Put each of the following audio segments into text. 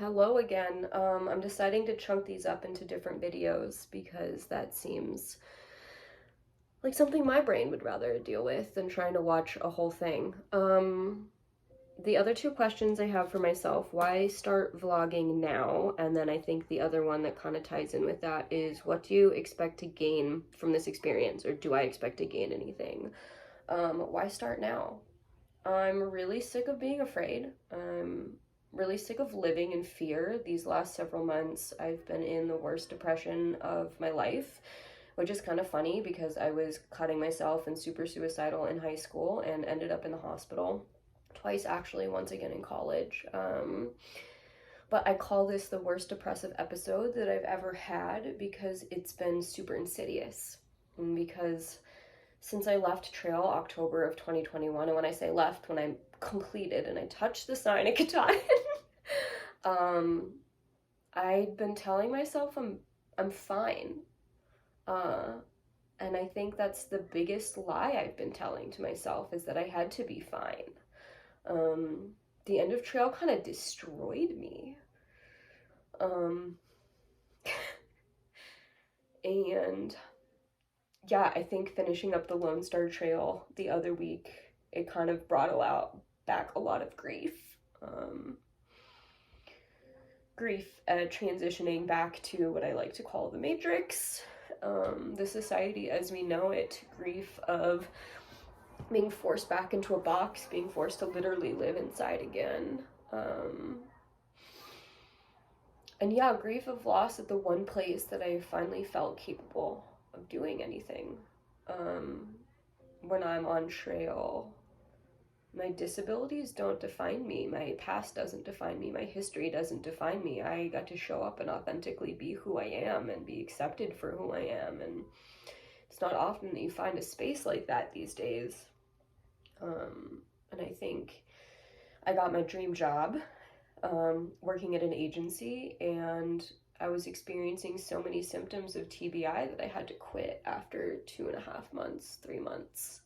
Hello again. I'm deciding to chunk these up into different videos because that seems like something my brain would rather deal with than trying to watch a whole thing. The other two questions I have for myself, why start vlogging now? And then I think the other one that kind of ties in with that is, what do you expect to gain from this experience? Or do I expect to gain anything? Why start now? I'm really sick of being afraid. I'm really sick of living in fear. These last several months, I've been in the worst depression of my life, which is kind of funny because I was cutting myself and super suicidal in high school and ended up in the hospital twice, actually, once again in college. But I call this the worst depressive episode that I've ever had because it's been super insidious. And because since I left trail October of 2021, and when I say left, when I completed and I touched the cyanic Katayan, I'd been telling myself I'm fine. Uh, and I think that's the biggest lie I've been telling to myself, is that I had to be fine. The end of trail kind of destroyed me. And yeah, I think finishing up the Lone Star Trail the other week, it kind of brought back a lot of grief. Grief at transitioning back to what I like to call the Matrix, the society as we know it, grief of being forced back into a box, being forced to literally live inside again. And yeah, grief of loss at the one place that I finally felt capable of doing anything. When I'm on trail, my disabilities don't define me. My past doesn't define me. My history doesn't define me. I got to show up and authentically be who I am and be accepted for who I am. And it's not often that you find a space like that these days. And I think I got my dream job, working at an agency, and I was experiencing so many symptoms of TBI that I had to quit after 2.5 months, 3 months.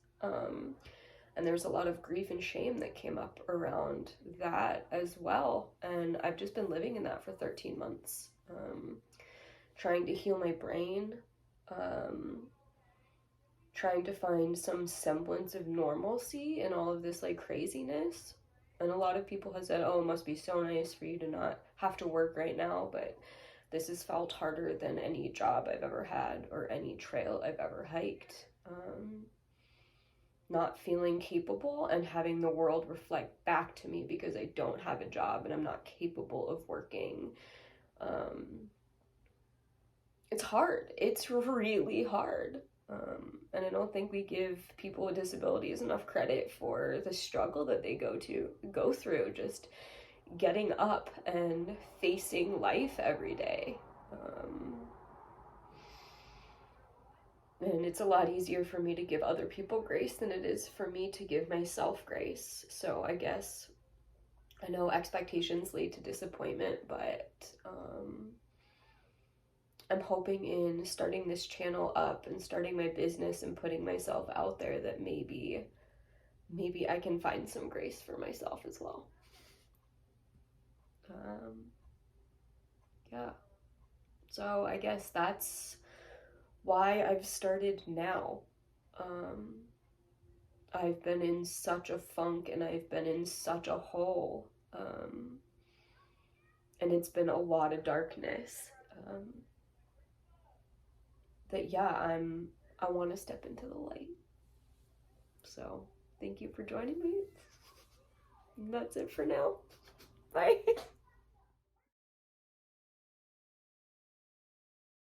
And there's a lot of grief and shame that came up around that as well. And I've just been living in that for 13 months, trying to heal my brain, trying to find some semblance of normalcy in all of this like craziness. And a lot of people have said, oh, it must be so nice for you to not have to work right now, but this has felt harder than any job I've ever had or any trail I've ever hiked. Not feeling capable and having the world reflect back to me because I don't have a job and I'm not capable of working. It's hard. It's really hard. And I don't think we give people with disabilities enough credit for the struggle that they go through, just getting up and facing life every day. And it's a lot easier for me to give other people grace than it is for me to give myself grace. So I guess I know expectations lead to disappointment, but I'm hoping in starting this channel up and starting my business and putting myself out there that maybe I can find some grace for myself as well. Yeah. So I guess that's why I've started now. I've been in such a funk and I've been in such a hole. And it's been a lot of darkness. That yeah, I want to step into the light. So thank you for joining me. That's it for now. Bye.